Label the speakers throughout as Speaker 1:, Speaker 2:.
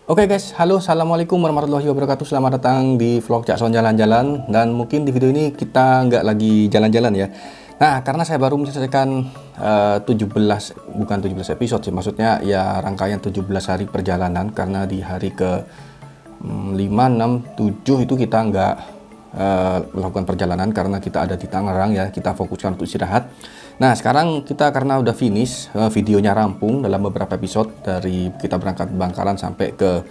Speaker 1: Oke guys, halo, assalamualaikum warahmatullahi wabarakatuh. Selamat datang di vlog Cakson jalan-jalan. Dan mungkin di video ini kita nggak lagi jalan-jalan ya. Nah, karena saya baru menyelesaikan 17, bukan 17 episode sih, maksudnya ya rangkaian 17 hari perjalanan. Karena di hari ke 5, 6, 7 itu kita nggak melakukan perjalanan karena kita ada di Tangerang ya, kita fokuskan untuk istirahat. Nah, sekarang kita karena udah finish, videonya rampung dalam beberapa episode dari kita berangkat Bangkalan sampai ke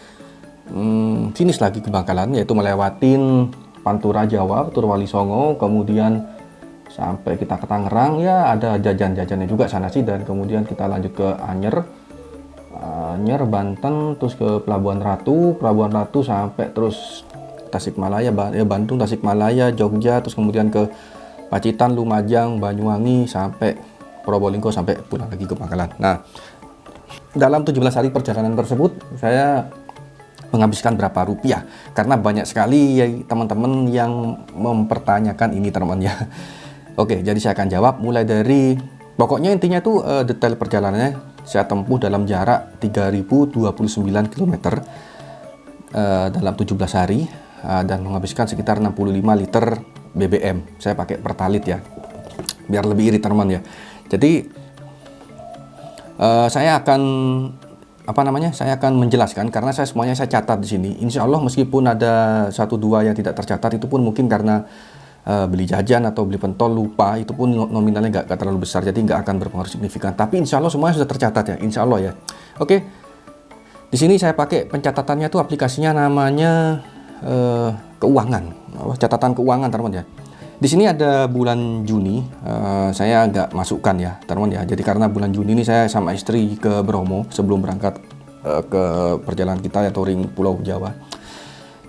Speaker 1: finish lagi ke Bangkalan, yaitu melewatin Pantura Jawa, Turwali Songo, kemudian sampai kita ke Tangerang ya, ada jajan-jajannya juga sana sih, dan kemudian kita lanjut ke Anyer, Banten, terus ke Pelabuhan Ratu sampai terus Tasikmalaya, Bandung, Tasikmalaya, Jogja, terus kemudian ke Pacitan, Lumajang, Banyuwangi, sampai Probolinggo, sampai pulang lagi ke Bangkalan. Nah, dalam 17 hari perjalanan tersebut saya menghabiskan berapa rupiah, karena banyak sekali ya teman-teman yang mempertanyakan ini teman-teman ya. Oke, jadi saya akan jawab mulai dari pokoknya intinya itu detail perjalanannya saya tempuh dalam jarak 3029 km dalam 17 hari dan menghabiskan sekitar 65 liter BBM. Saya pakai Pertalite ya, biar lebih irit teman-teman ya. Jadi saya akan saya akan menjelaskan karena semuanya saya catat di sini. Insya Allah meskipun ada 1-2 yang tidak tercatat, itu pun mungkin karena beli jajan atau beli pentol lupa, itu pun nominalnya nggak terlalu besar, jadi nggak akan berpengaruh signifikan. Tapi insya Allah semuanya sudah tercatat ya, insya Allah ya. Oke, di sini saya pakai pencatatannya tuh aplikasinya namanya keuangan, catatan keuangan teman-teman ya. Di sini ada bulan Juni, saya nggak masukkan ya teman-teman ya. Jadi karena bulan Juni ini saya sama istri ke Bromo sebelum berangkat ke perjalanan kita ya, touring Pulau Jawa.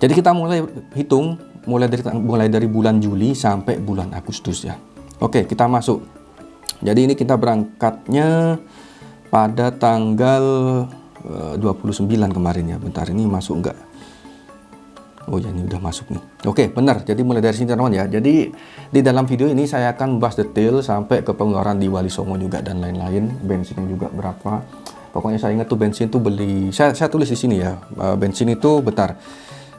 Speaker 1: Jadi kita mulai hitung mulai dari bulan Juli sampai bulan Agustus ya. Oke, kita masuk. Jadi ini kita berangkatnya pada tanggal 29 kemarin ya. Bentar, ini masuk enggak? Oh ya, ini udah masuk nih. Oke, benar. Jadi mulai dari sini teman-teman ya. Jadi di dalam video ini saya akan membahas detail sampai ke pengeluaran di Wali Songo juga dan lain-lain. Bensinnya juga berapa. Pokoknya saya ingat tuh bensin tuh beli. Saya tulis di sini ya. Bensin itu bentar.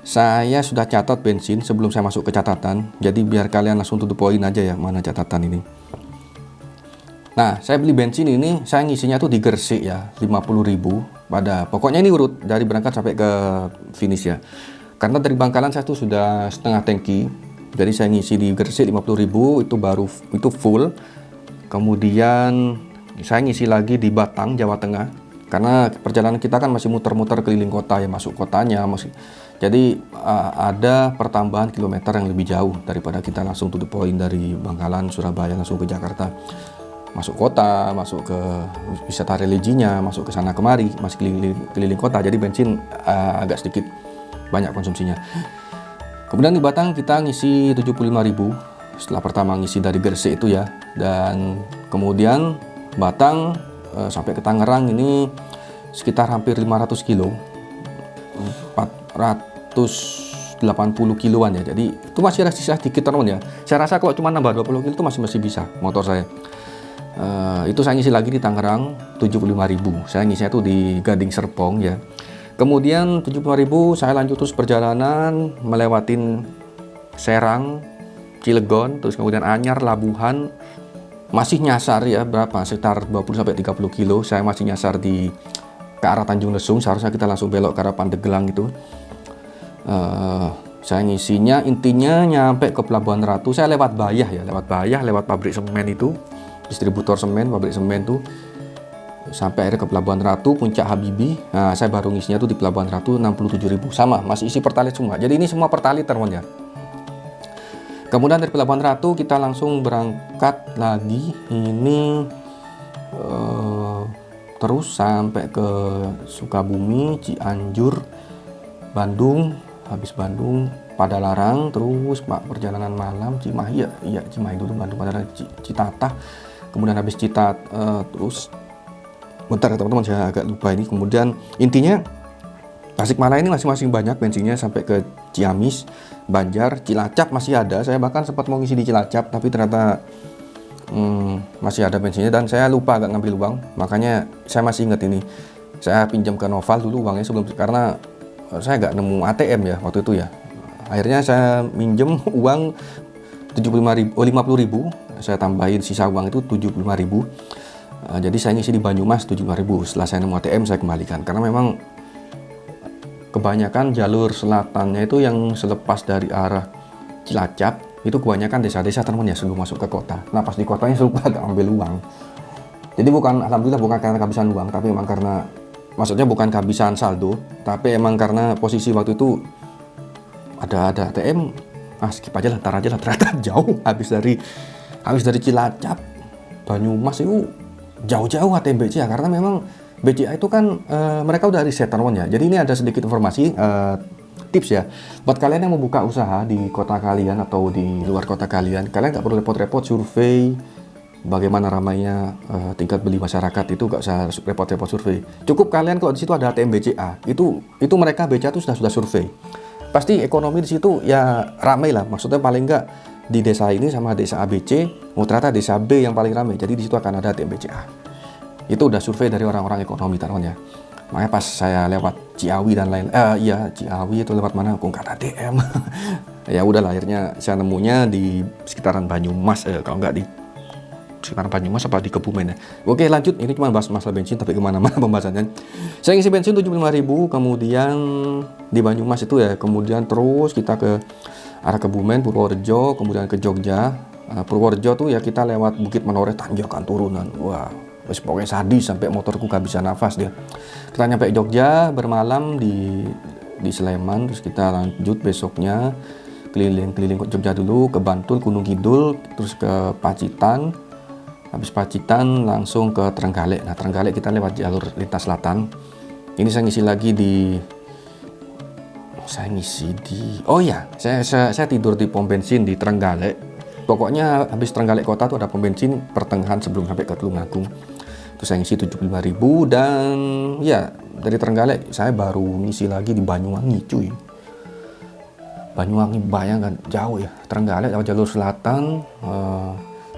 Speaker 1: Saya sudah catat bensin sebelum saya masuk ke catatan. Jadi biar kalian langsung to the point aja ya, mana catatan ini. Nah, saya beli bensin ini, saya ngisinya tuh di Gresik ya, 50.000 pada. Pokoknya ini urut dari berangkat sampai ke finish ya. Karena dari Bangkalan saya tuh sudah setengah tangki, jadi saya ngisi di Gresik 50.000 itu full. Kemudian saya ngisi lagi di Batang, Jawa Tengah, karena perjalanan kita kan masih muter-muter keliling kota ya, masuk kotanya masih. Jadi ada pertambahan kilometer yang lebih jauh daripada kita langsung to the point dari Bangkalan, Surabaya langsung ke Jakarta. Masuk kota, masuk ke wisata religinya, masuk ke sana kemari, masih keliling kota. Jadi bensin agak sedikit banyak konsumsinya. Kemudian di Batang kita ngisi 75.000 setelah pertama ngisi dari Gresik itu ya, dan kemudian Batang sampai ke Tangerang ini sekitar hampir 500 kilo, 480 kiloan ya. Jadi itu masih ada sisa dikit teman ya. Saya rasa kalau cuma nambah 20 kilo itu masih bisa motor saya. Itu saya ngisi lagi di Tangerang 75.000. Saya ngisinya tuh di Gading Serpong ya. Kemudian 75.000 saya lanjut terus perjalanan melewatin Serang, Cilegon, terus kemudian Anyar, Labuhan. Masih nyasar ya, berapa? Sekitar 20-30 kilo. Saya masih nyasar ke arah Tanjung Lesung. Seharusnya kita langsung belok ke arah Pandeglang itu. Saya ngisinya intinya nyampe ke Pelabuhan Ratu. Saya lewat Bayah ya, lewat pabrik semen itu, distributor semen, pabrik semen tuh. Sampai akhirnya ke Pelabuhan Ratu, Puncak Habibie. Nah, saya baru ngisinya tuh di Pelabuhan Ratu 67.000. Sama, masih isi Pertalite semua. Jadi ini semua Pertalite teman ya. Kemudian dari Pelabuhan Ratu kita langsung berangkat lagi. Ini terus sampai ke Sukabumi, Cianjur, Bandung. Habis Bandung, Padalarang, terus perjalanan malam Cimahi ya, Cimahi dulu, Bandung, Padalarang, Citatah. Kemudian habis terus bentar ya teman-teman, saya agak lupa ini. Kemudian intinya Tasikmalaya ini masing-masing banyak bensinnya sampai ke Ciamis, Banjar, Cilacap masih ada. Saya bahkan sempat mau ngisi di Cilacap tapi ternyata masih ada bensinnya dan saya lupa agak ngambil uang. Makanya saya masih ingat ini. Saya pinjam ke Noval dulu uangnya sebelum, karena saya nggak nemu ATM ya waktu itu ya. Akhirnya saya minjem uang 50.000, 50.000, saya tambahin sisa uang itu 75.000. Jadi saya ngisi di Banyumas 75.000. Setelah saya nemu ATM saya kembalikan karena memang kebanyakan jalur selatannya itu yang selepas dari arah Cilacap itu kebanyakan desa-desa teman ya sebelum masuk ke kota. Nah pas di kotanya saya lupa gak ambil uang. Jadi alhamdulillah bukan karena kehabisan uang, tapi memang karena, maksudnya bukan kehabisan saldo, tapi emang karena posisi waktu itu ada ATM, skip aja lah, ntar aja lah, ternyata jauh, habis dari Cilacap, Banyumas itu jauh-jauh ATM BCA, karena memang BCA itu kan mereka udah riset teman ya. Jadi ini ada sedikit informasi, tips ya, buat kalian yang mau buka usaha di kota kalian atau di luar kota kalian nggak perlu repot-repot survei bagaimana ramainya tingkat beli masyarakat, itu nggak usah repot-repot survei. Cukup kalian kalau di situ ada ATM BCA, itu mereka BCA itu sudah survei. Pasti ekonomi di situ ya ramai lah. Maksudnya paling nggak di desa ini sama desa ABC, ternyata desa B yang paling ramai. Jadi di situ akan ada ATM BCA. Itu udah survei dari orang-orang ekonomi taruhan ya. Makanya pas saya lewat Ciawi dan lain, Ciawi itu lewat mana? Kok nggak ada ATM? Ya udahlah, akhirnya saya nemunya di sekitaran Banyumas, kalau nggak di sekitaran Banyumas apa di Kebumen ya. Oke lanjut, ini cuma bahas masalah bensin tapi kemana-mana pembahasannya. Saya ngisi bensin 75.000, kemudian di Banyumas itu ya, kemudian terus kita ke arah Kebumen, Purworejo, kemudian ke Jogja. Purworejo tuh ya kita lewat Bukit Menoreh, tanjakan turunan, wah pokoknya sadis sampai motorku gak bisa nafas dia. Kita nyampe Jogja, bermalam di Sleman, terus kita lanjut besoknya keliling-keliling Jogja dulu, ke Bantul, Gunung Kidul, terus ke Pacitan. Habis Pacitan langsung ke Trenggalek. Nah Trenggalek kita lewat jalur lintas selatan. Ini saya ngisi lagi saya tidur di pom bensin di Trenggalek. Pokoknya habis Trenggalek kota tuh ada pom bensin pertengahan sebelum sampai ke Tulungagung. Terus saya ngisi 75.000 dan ya dari Trenggalek saya baru ngisi lagi di Banyuwangi cuy. Banyuwangi, bayangkan jauh ya. Trenggalek lewat jalur selatan,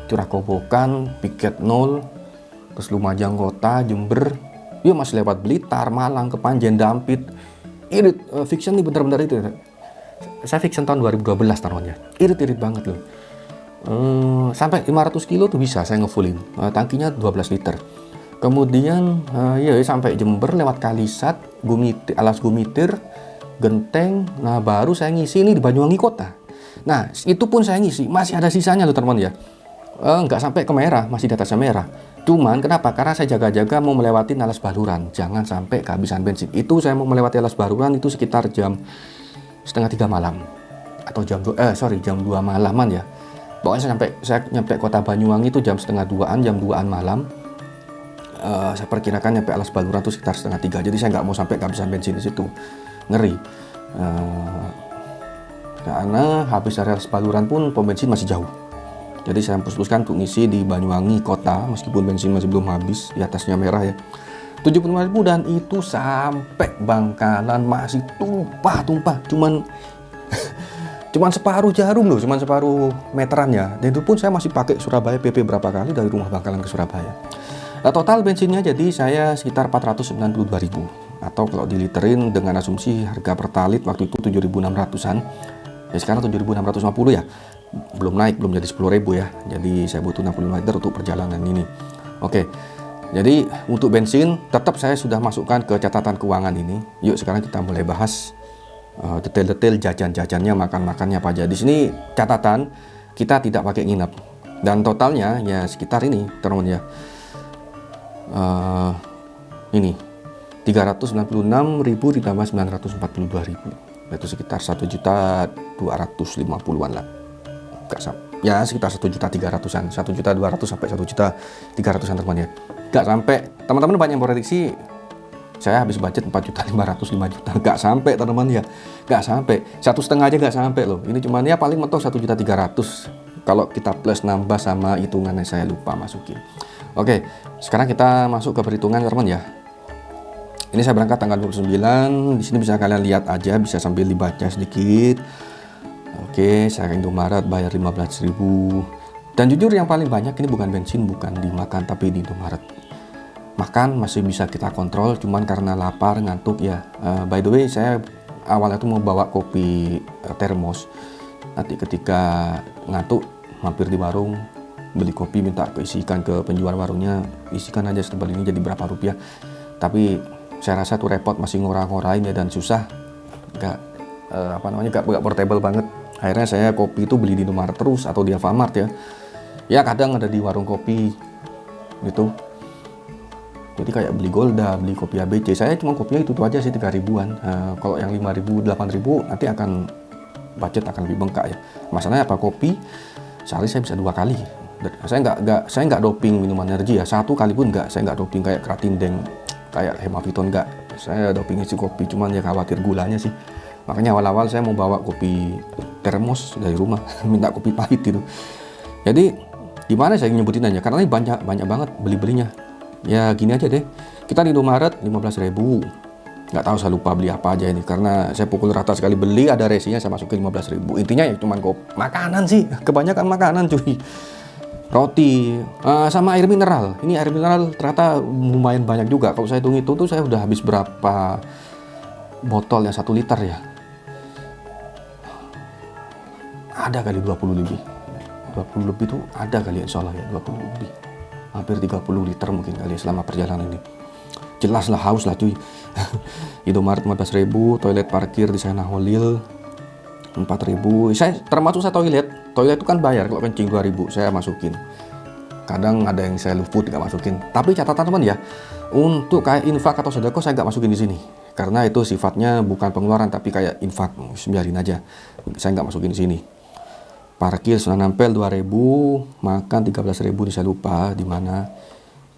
Speaker 1: Curah Kobokan, Piket 0, terus Lumajang Kota, Jember, ya masih lewat Blitar, Malang, Kepanjen, Dampit. Irit, fiction nih bener-bener itu ya. Saya fiction tahun 2012 taruhannya. Irit banget loh. Sampai 500 kilo tuh bisa saya ngefullin. Tangkinya 12 liter. Kemudian sampai Jember lewat Kalisat, Alas Gumitir, Genteng. Nah baru saya ngisi ini di Banyuwangi Kota. Nah itu pun saya ngisi masih ada sisanya loh teman ya. Nggak sampai ke merah, masih di atasnya merah. Cuman kenapa? Karena saya jaga-jaga mau melewati Alas Baluran, jangan sampai kehabisan bensin. Itu saya mau melewati Alas Baluran itu sekitar jam 2:30 malam atau jam 2 malaman ya. Pokoknya saya nyampe kota Banyuwangi itu jam 2:30, jam 2-an malam. Saya perkirakan nyampe Alas Baluran itu sekitar 2:30. Jadi saya nggak mau sampai kehabisan bensin di situ, ngeri. Karena habis dari Alas Baluran pun pom bensin masih jauh. Jadi saya putuskan untuk ngisi di Banyuwangi Kota meskipun bensin masih belum habis, di atasnya merah ya. 75.000 dan itu sampai Bangkalan masih tumpah. Cuman separuh jarum loh, cuman separuh meteran ya. Dan itu pun saya masih pakai Surabaya PP berapa kali dari rumah Bangkalan ke Surabaya. Total bensinnya jadi saya sekitar 492.000 atau kalau diliterin dengan asumsi harga pertalit waktu itu 7.600-an. Ya sekarang 7.650 ya. Belum naik, belum jadi 10.000 ya. Jadi saya butuh 65 liter untuk perjalanan ini. Oke. Jadi untuk bensin tetap saya sudah masukkan ke catatan keuangan ini. Yuk sekarang kita mulai bahas detail-detail jajan-jajannya, makan-makannya apa aja. Di sini catatan kita tidak pakai nginep. Dan totalnya ya sekitar ini, teman ya. Ini 396.000 ditambah 942.000. Itu sekitar 1.250.000-an lah. Ya sekitar 1.300.000-an, 1.200.000 sampai 1.300.000-an teman ya. Gak sampai, teman-teman banyak yang prediksi saya habis budget 4.500.000, 5 juta. Gak sampai teman-teman ya, gak sampai. 1,5 aja gak sampai loh. Ini cuman ya paling mentok 1.300.000 kalau kita plus nambah sama hitungannya saya lupa masukin. Oke, sekarang kita masuk ke perhitungan teman ya. Ini saya berangkat tanggal 29. Di sini bisa kalian lihat aja, bisa sambil dibaca sedikit. Oke, saya ke Indomaret bayar 15.000. Dan jujur yang paling banyak ini bukan bensin, bukan dimakan, tapi di Indomaret. Makan masih bisa kita kontrol, cuman karena lapar, ngantuk ya. By the way, saya awalnya tuh mau bawa kopi termos. Nanti ketika ngantuk mampir di warung beli kopi, minta keisikan ke penjual warungnya, isikan aja setebal ini jadi berapa rupiah. Tapi saya rasa tuh repot, masih ngorang-ngorain ya, dan susah, nggak nggak portable banget. Akhirnya saya kopi itu beli di Indomaret terus atau di Alfamart ya. Ya kadang ada di warung kopi gitu. Jadi kayak beli Golda, beli kopi ABC. Saya cuma kopinya itu tuh aja sih 3 ribuan. Kalau yang 5 ribu, 8 ribu nanti akan budget akan lebih bengkak ya. Masalahnya apa, kopi sehari saya bisa 2 kali. Saya nggak doping minuman energi ya. 1 kali pun nggak. Saya nggak doping kayak Kratin Deng, kayak Hemaviton nggak. Saya doping isi kopi, cuman ya khawatir gulanya sih. Makanya awal-awal saya mau bawa kopi termos dari rumah, minta kopi pahit gitu. Jadi gimana saya nyebutin aja, karena ini banyak banget beli-belinya. Ya gini aja deh, kita di Indomaret 15 ribu. Nggak tahu, saya lupa beli apa aja ini, karena saya pukul rata sekali beli, ada resinya saya masukin 15 ribu. Intinya ya cuman makanan sih, kebanyakan makanan cuy. Roti, sama air mineral. Ini air mineral ternyata lumayan banyak juga. Kalau saya hitung itu tuh saya udah habis berapa botol ya, 1 liter ya. Ada kali 20 lebih. 20 lebih tuh ada kali, insya Allah ya, 20 lebih. Hampir 30 liter mungkin kali selama perjalanan ini. Jelas lah haus lah cuy. Indomaret 15 ribu, toilet parkir di sana Holil 4 ribu. Saya termasuk saya toilet itu kan bayar, kalau kencing 2 ribu saya masukin. Kadang ada yang saya luput nggak masukin. Tapi catatan teman ya, untuk kayak infak atau sedekah saya nggak masukin di sini, karena itu sifatnya bukan pengeluaran tapi kayak infak, biarin aja. Saya nggak masukin di sini. Parkir Sunan Ampel 2.000, makan 13.000 saya lupa di mana.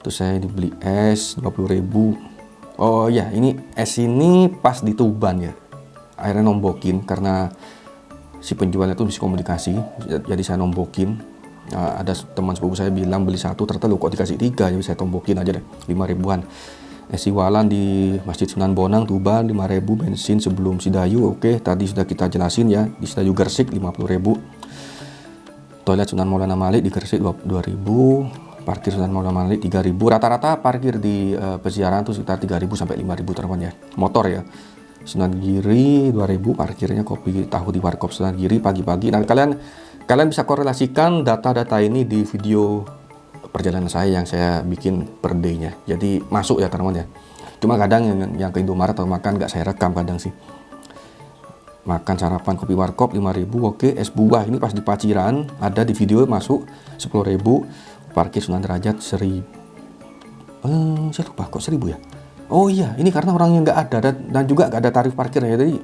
Speaker 1: Terus saya dibeli es 20.000. Oh ya, ini es ini pas di Tuban ya. Akhirnya nombokin karena si penjualnya tuh bisa komunikasi, jadi saya nombokin. Ada teman sepupu saya bilang beli 1, ternyata lu kok dikasih 3, jadi saya tombokin aja deh 5 ribuan. Es Siwalan di Masjid Sunan Bonang Tuban 5.000, bensin sebelum Sidayu. Oke, tadi sudah kita jelasin ya, di Sidayu Gresik 50.000. Toilet Sunan Maulana Malik di Gresik 2.000, parkir Sunan Maulana Malik 3.000. Rata-rata parkir di peziarahan itu sekitar 3.000 sampai 5.000 teman ya. Motor ya. Sunan Giri 2.000, parkirnya kopi tahu di Warkop Sunan Giri pagi-pagi. Nah, kalian bisa korelasikan data-data ini di video perjalanan saya yang saya bikin per day-nya. Jadi masuk ya teman-teman ya. Cuma kadang yang ke Indomaret atau makan nggak saya rekam kadang sih. Makan sarapan kopi Warkop 5.000, oke. Es buah ini pas di Paciran ada di video masuk 10.000. Parkir Sunan Derajat 1.000. Saya lupa kok 1.000 ya. Oh iya, ini karena orangnya nggak ada dan juga nggak ada tarif parkirnya. Jadi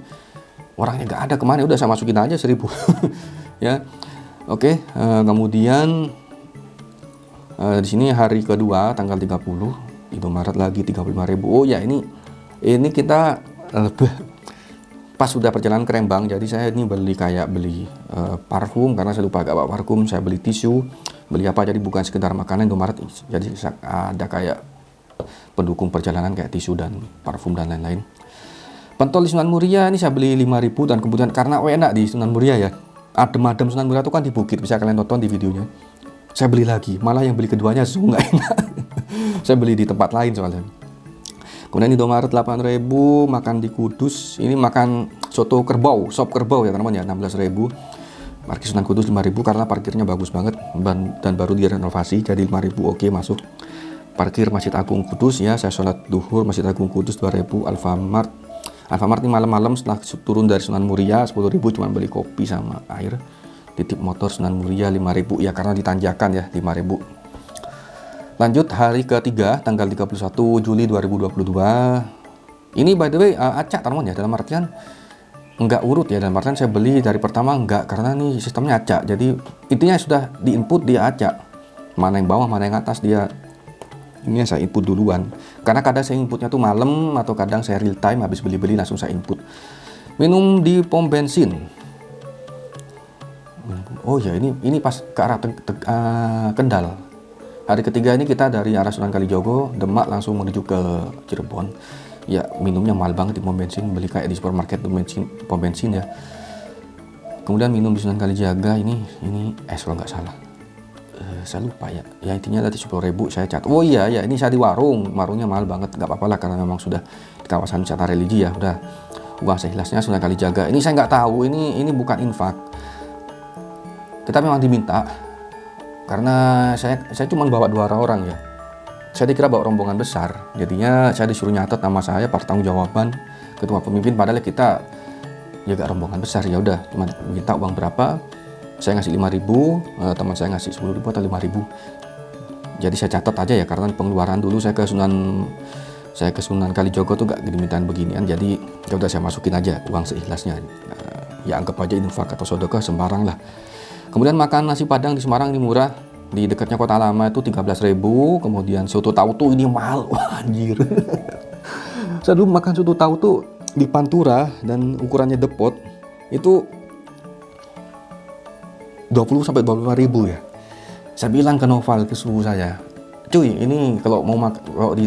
Speaker 1: orangnya nggak ada, kemana udah saya masukin aja 1.000. Ya, oke. Kemudian di sini hari kedua tanggal 30 Indomaret lagi 35.000. Oh ya, ini kita pas sudah perjalanan ke Rembang, jadi saya ini beli parfum karena saya lupa agak bawa parfum. Saya beli tisu, beli apa, jadi bukan sekedar makanan Indomaret, jadi ada kayak pendukung perjalanan kayak tisu dan parfum dan lain-lain. Pentol di Sunan Muria ini saya beli 5.000, dan kemudian karena enak di Sunan Muria ya, adem-adem. Sunan Muria itu kan di bukit, bisa kalian tonton di videonya. Saya beli lagi, malah yang beli keduanya sungguh nggak enak. Saya beli di tempat lain soalnya. Kemudian Indomaret 8.000, makan di Kudus. Ini makan soto kerbau, sop kerbau ya teman-teman ya, 16.000. Parkir Sunan Kudus 5.000 karena parkirnya bagus banget dan baru direnovasi, jadi 5.000 oke masuk. Parkir Masjid Agung Kudus ya, saya sholat duhur Masjid Agung Kudus 2.000. Alfamart ini malam-malam setelah turun dari Sunan Muria 10.000, cuma beli kopi sama air. Titip motor Sunan Muria 5.000 ya, karena ditanjakan ya 5.000. Lanjut hari ketiga tanggal 31 Juli 2022. Ini by the way acak teman-teman ya, dalam artian enggak urut ya, dalam artian saya beli dari pertama enggak, karena nih sistemnya acak. Jadi intinya sudah di input dia acak. Mana yang bawah, mana yang atas, dia ini saya input duluan. Karena kadang saya inputnya tuh malam atau kadang saya real time habis beli-beli langsung saya input. Minum di pom bensin. Oh ya, ini pas ke arah Kendal. Hari ketiga ini kita dari arah Sunan Kalijogo, Demak langsung menuju ke Cirebon. Ya minumnya mahal banget di pom bensin, beli kayak di supermarket pom bensin ya. Kemudian minum di Sunan Kalijaga ini es kalau nggak salah. Saya lupa ya. Ya intinya tadi 10.000 saya catat. Oh iya ya, ini saya di warungnya mahal banget, nggak apa-apa lah karena memang sudah di kawasan wisata religi ya. Udah uang seikhlasnya Sunan Kalijaga. Ini saya nggak tahu, ini bukan infak. Kita memang diminta karena saya cuma bawa 2 orang ya. Saya dikira bawa rombongan besar, jadinya saya disuruh nyatet nama saya, pertanggungjawaban ketua pemimpin, padahal kita ya gak rombongan besar. Ya udah, cuma minta uang berapa, saya ngasih 5.000, teman saya ngasih 10.000 atau 5.000. Jadi saya catat aja ya, karena pengeluaran dulu saya ke Sunan Kalijogo tuh gak dimintain beginian, jadi ya udah saya masukin aja uang seikhlasnya. Ya anggap aja infak atau sedekah sembarang lah. Kemudian makan nasi Padang di Semarang ini murah, di dekatnya Kota Lama itu 13.000. Kemudian soto tautu ini mahal, wah anjir. Saya dulu makan soto tautu di Pantura dan ukurannya depot itu 20 sampai 25.000 ya. Saya bilang ke Noval, ke suhu saya, cuy, ini kalau mau kalau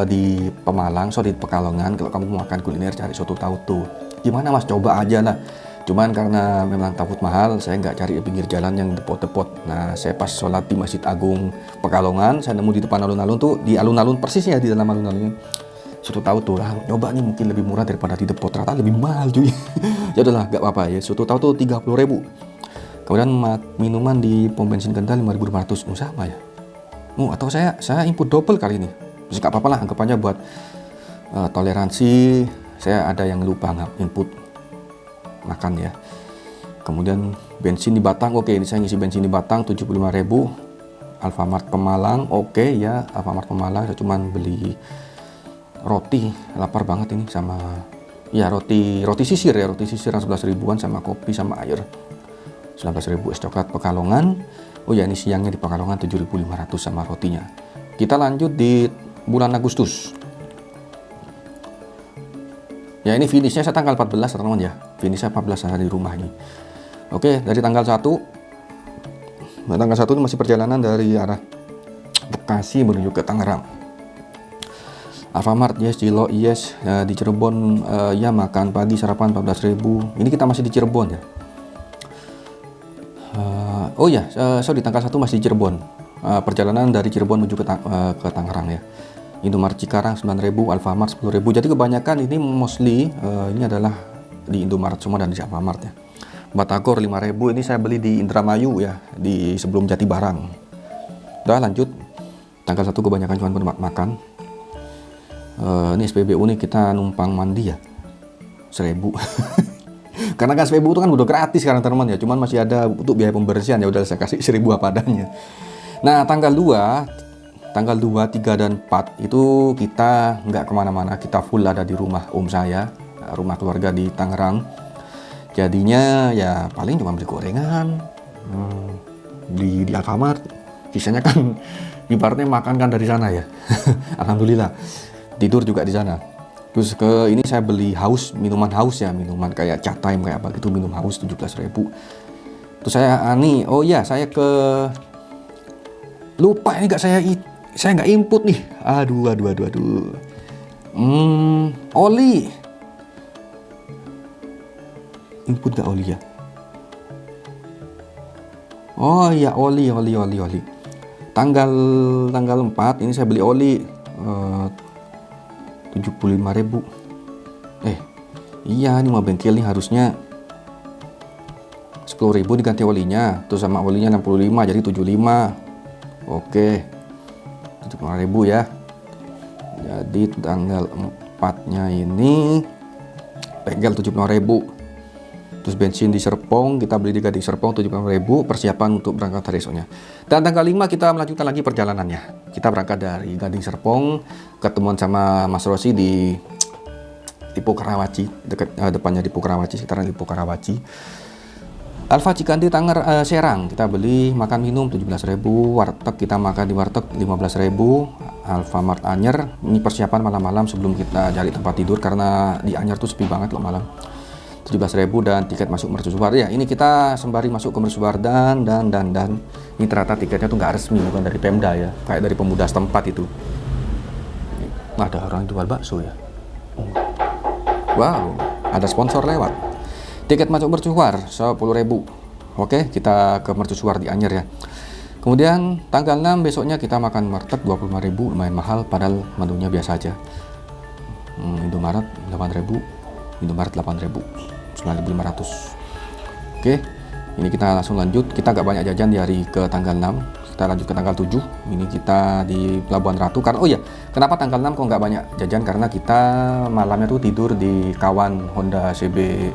Speaker 1: di Pemalang, di Pekalongan, kalau kamu mau makan kuliner cari soto tautu. Gimana mas, coba aja lah. Cuman karena memang takut mahal, saya nggak cari di pinggir jalan yang depot-depot. Nah, saya pas sholat di Masjid Agung Pekalongan, saya nemu di depan alun-alun tuh, di alun-alun persisnya, di dalam alun-alunnya soto tautu. Lah, coba nih mungkin lebih murah daripada di depot, ternyata lebih mahal cuy. Ya udahlah, nggak apa-apa ya. Soto tautu 30.000. Kemudian minuman di pom bensin Kendal 5.500. Sama ya. Atau saya input double kali ini. Terus nggak apa-apa lah, anggapannya buat toleransi. Saya ada yang lupa input makan ya. Kemudian bensin di Batang, oke, ini saya ngisi bensin di Batang 75.000. Alfamart Pemalang, oke ya, Alfamart Pemalang saya cuman beli roti, lapar banget ini, sama ya roti sisir ya, roti sisir 11.000-an, sama kopi sama air 19.000. Es coklat Pekalongan, oh ya ini siangnya di Pekalongan 7.500 sama rotinya. Kita lanjut di bulan Agustus. Ya ini finishnya saya tanggal 14 teman-teman ya. Finishnya 14 hari di rumah ini. Oke, dari tanggal 1. Nah, tanggal 1 ini masih perjalanan dari arah Bekasi menuju ke Tangerang. Alfamart yes, Cilo yes, ya, di Cirebon ya makan pagi sarapan 14.000. Ini kita masih di Cirebon ya. Oh ya, sorry, tanggal 1 masih di Cirebon. Perjalanan dari Cirebon menuju ke Tangerang ya. Indomaret Cikarang 9.000, Alfamart 10.000. Jadi kebanyakan ini mostly ini adalah di Indomaret semua dan di Alfamart ya. Batagor 5.000, ini saya beli di Indramayu ya, di sebelum Jati Barang. Udah lanjut. Tanggal 1 kebanyakan cuma buat makan. Ini SPBU nih kita numpang mandi ya. 1.000. Karena kan SPBU itu kan udah gratis sekarang teman-teman ya, cuman masih ada untuk biaya pembersihan, ya udah saya kasih 1.000 apa adanya. Nah, tanggal 2, 3, dan 4 itu kita nggak kemana-mana, kita full ada di rumah om saya, rumah keluarga di Tangerang. Jadinya ya paling cuma beli gorengan, di Alfamart. Sisanya kan ibaratnya makan kan dari sana ya. Alhamdulillah, tidur juga di sana. Terus ke ini saya beli minuman haus ya, minuman kayak Chat Time kayak apa gitu, minum haus 17.000. Terus saya oh ya, saya lupa ini saya nggak input nih. Aduh. Oli. Input nggak oli ya? Oh iya, oli. Tanggal 4 ini saya beli oli 75.000. Iya, ini mau bengkel nih harusnya 10.000 diganti olinya, terus sama olinya 65 jadi 75. Oke. 75.000 ya. Jadi tanggal 4-nya ini bengkel 75.000. Terus bensin di Serpong, kita beli di Gading Serpong 75.000, persiapan untuk berangkat hari esoknya. Dan tanggal 5 kita melanjutkan lagi perjalanannya. Kita berangkat dari Gading Serpong, ketemuan sama Mas Rosi di Pokerawaci, depannya di Pokerawaci, sekitaran di Pokerawaci. Alfa Cikandi Serang, kita beli makan minum 17.000, warteg kita makan di warteg 15.000, Alfamart Anyer, ini persiapan malam-malam sebelum kita cari tempat tidur karena di Anyer tuh sepi banget loh malam. 17.000 dan tiket masuk mercusuar ya, ini kita sembari masuk ke mercusuar dan ini ternyata tiketnya tuh nggak resmi, bukan dari Pemda ya, kayak dari pemuda setempat itu. Ada orang jual bakso ya. Wow, ada sponsor lewat. Tiket masuk mercusuar 10.000. Oke, kita ke mercusuar di Anyer ya. Kemudian tanggal 6 besoknya kita makan warteg 25.000, lumayan mahal padahal menunya biasa aja. Indomaret 8.000. Indomaret 8.000, 9.500. Oke, ini kita langsung lanjut. Kita agak banyak jajan di hari ke tanggal 6. Kita lanjut ke tanggal 7. Ini kita di Pelabuhan Ratu. Karena kenapa tanggal 6 kok nggak banyak jajan? Karena kita malamnya tuh tidur di kawan Honda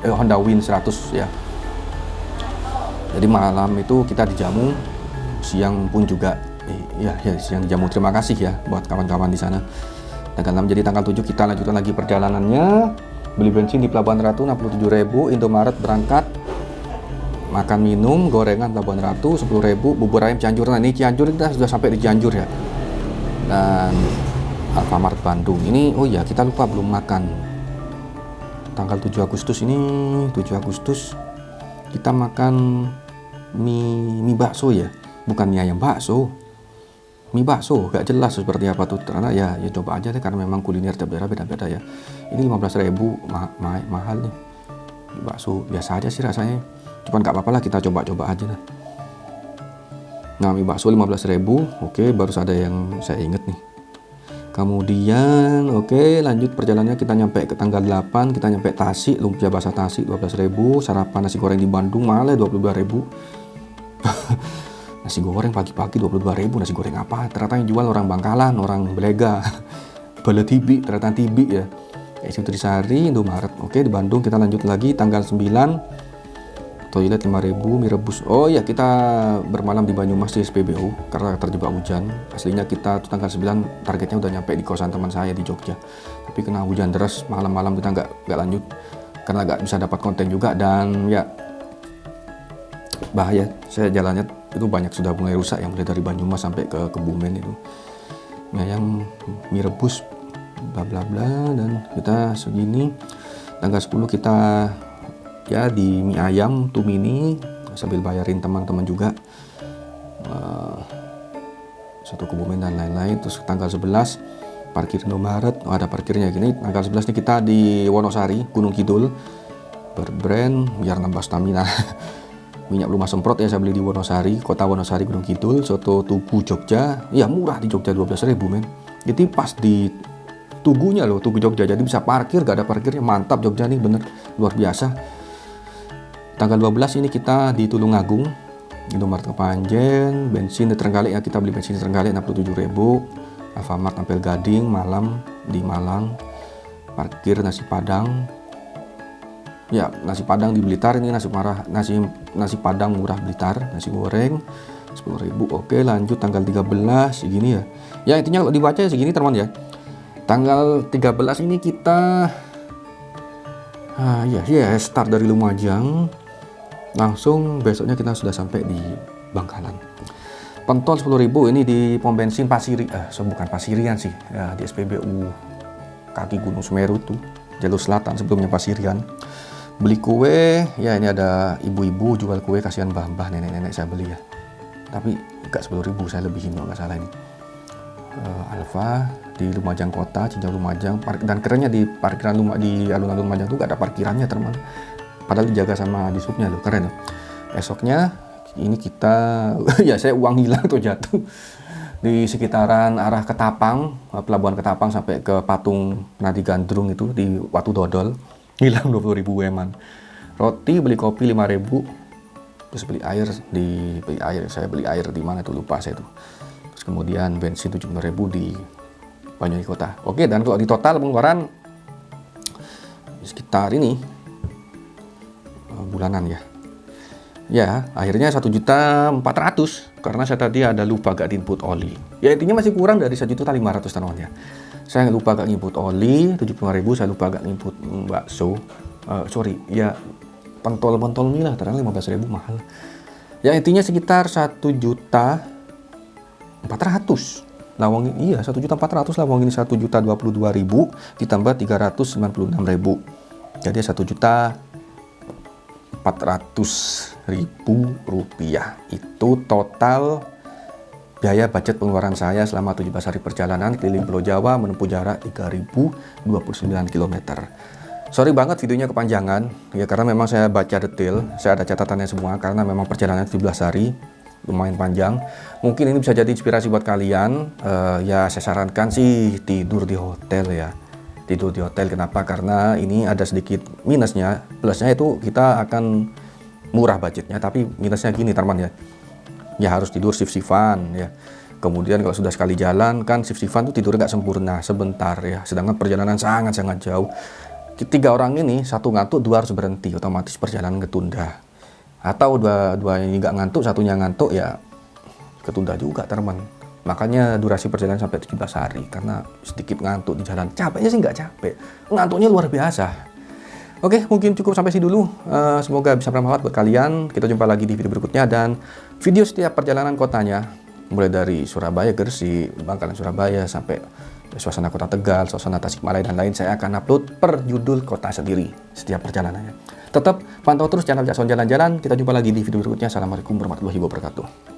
Speaker 1: Honda Win 100 ya. Jadi malam itu kita dijamu, siang pun juga siang dijamu. Terima kasih ya buat kawan-kawan di sana. Tanggal 6, jadi tanggal 7 kita lanjutkan lagi perjalanannya. Beli bensin di Pelabuhan Ratu 67.000, Indomaret berangkat. Makan minum, gorengan Pelabuhan Ratu 10.000, bubur ayam Cianjur. Nah ini Cianjur, kita sudah sampai di Cianjur ya. Dan Alfamart Bandung. Ini kita lupa belum makan. Tanggal 7 Agustus ini, 7 Agustus kita makan mie bakso ya. Bukan mie ayam bakso. Mie bakso, gak jelas seperti apa tuh. Karena ya coba aja deh, karena memang kuliner tiap daerah beda-beda ya. Ini 15.000, mahal nih. Mie bakso biasa aja sih rasanya. Cuman gak apa-apa lah, kita coba-coba aja lah. Nah, mie bakso 15.000. Oke, baru ada yang saya inget nih. Kemudian lanjut perjalanannya, kita nyampe ke tanggal 8. Kita nyampe Tasik, lumpia basah Tasik 12.000. Sarapan nasi goreng di Bandung malah 22.000. Nasi goreng pagi-pagi 22.000. Nasi goreng apa? Ternyata yang jual orang Bangkalan, orang Belega. Bala Tibi, ternyata Tibi ya. Itu di Sari, Indomaret. Oke, di Bandung kita lanjut lagi tanggal 9. Toilet 5.000, mie rebus. Kita bermalam di Banyumas di SPBU karena terjebak hujan. Aslinya kita tuh tanggal 9 targetnya udah nyampe di kosan teman saya di Jogja. Tapi kena hujan deras, malam-malam kita nggak lanjut karena nggak bisa dapat konten juga, dan ya bahaya. Saya jalannya itu banyak sudah mulai rusak, yang mulai dari Banyumas sampai ke Kebumen itu. Yang mie rebus bla bla bla, dan kita segini. Tanggal 10 kita di mie ayam Tumini sambil bayarin teman-teman juga, satu Kebumen dan lain-lain. Terus tanggal 11 parkir Indomaret, ada parkirnya gini. Tanggal 11 nih kita di Wonosari, Gunung Kidul, berbrand biar nambah stamina. Minyak lumah semprot ya saya beli di Wonosari, kota Wonosari, Gunung Kidul. Soto Tugu Jogja, murah di Jogja 12.000 men. Jadi pas di Tugunya loh, Tugu Jogja, jadi bisa parkir, gak ada parkirnya. Mantap Jogja nih, bener luar biasa. Tanggal 12 ini kita di Tulungagung, Indomaret Kepanjen. Bensin di Trenggalek ya, kita beli bensin di Trenggalek 67.000. Alfamart Ampel Gading malam di Malang. Parkir nasi Padang. Ya, nasi Padang di Blitar ini nasi Padang murah Blitar, nasi goreng 10.000. Oke, lanjut tanggal 13 segini ya. Ya intinya kalau dibaca ya segini teman ya. Tanggal 13 ini kita start dari Lumajang. Langsung besoknya kita sudah sampai di Bangkalan. Pentol 10.000 ini di pom bensin bukan Pasirian sih, ya, di SPBU kaki Gunung Semeru tuh, jalur selatan sebelumnya Pasirian. Beli kue, ya ini ada ibu-ibu jual kue, kasihan mbah-mbah, nenek-nenek saya beli ya. Tapi enggak 10.000, saya lebihin kalau nggak salah ini. Alfa di Lumajang Kota, Cincau Lumajang, dan kerennya di parkiran di alun-alun Lumajang tuh gak ada parkirannya teman. Padahal dijaga sama disubnya loh, keren loh. Esoknya ini kita saya uang hilang tuh jatuh di sekitaran arah Ketapang, pelabuhan Ketapang sampai ke Patung Nadi Gandrung itu di Watu Dodol, hilang 20.000 weman. Roti beli kopi 5.000, terus beli air saya beli air di mana tuh lupa saya tuh. Terus kemudian bensin 70.000 di Banyuwangi Kota. Oke, dan kalau di total pengeluaran sekitar ini bulanan ya akhirnya 1.400.000 karena saya tadi ada lupa gak input oli. Ya intinya masih kurang dari 1.500.000 teman ya. Saya lupa gak input oli 75.000, saya lupa gak input bakso, pentol mie lah, ternyata 15.000 mahal. Ya intinya sekitar 1.400.000 lawang. 1.400.000 lawang ini 1.022.000 ditambah 396.000, jadi 1.400.000 rupiah. Itu total biaya budget pengeluaran saya selama 17 hari perjalanan keliling Pulau Jawa menempuh jarak 3.029 km. Sorry banget videonya kepanjangan ya, karena memang saya baca detail, saya ada catatannya semua karena memang perjalanan 17 hari lumayan panjang. Mungkin ini bisa jadi inspirasi buat kalian. Ya saya sarankan sih tidur di hotel ya. tidur di hotel. Kenapa? Karena ini ada sedikit minusnya. Plusnya itu kita akan murah budgetnya, tapi minusnya gini teman ya. Ya harus tidur shift-shiftan ya. Kemudian kalau sudah sekali jalan kan shift-shiftan tuh tidur nggak sempurna, sebentar ya. Sedangkan perjalanan sangat-sangat jauh. 3 orang ini, 1 ngantuk, 2 harus berhenti, otomatis perjalanan ketunda. Atau dua ini nggak ngantuk, 1-nya ngantuk, ya ketunda juga teman. Makanya durasi perjalanan sampai 17 hari, karena sedikit ngantuk di jalan. Capeknya sih nggak capek, ngantuknya luar biasa. Oke, mungkin cukup sampai sini dulu. Semoga bisa bermanfaat buat kalian. Kita jumpa lagi di video berikutnya, dan video setiap perjalanan kotanya, mulai dari Surabaya, Gresik, Bangkalan, Surabaya, sampai suasana kota Tegal, suasana Tasikmalaya, dan lain, saya akan upload per judul kota sendiri setiap perjalanannya. Tetap pantau terus channel Jackson Jalan-Jalan. Kita jumpa lagi di video berikutnya. Assalamualaikum warahmatullahi wabarakatuh.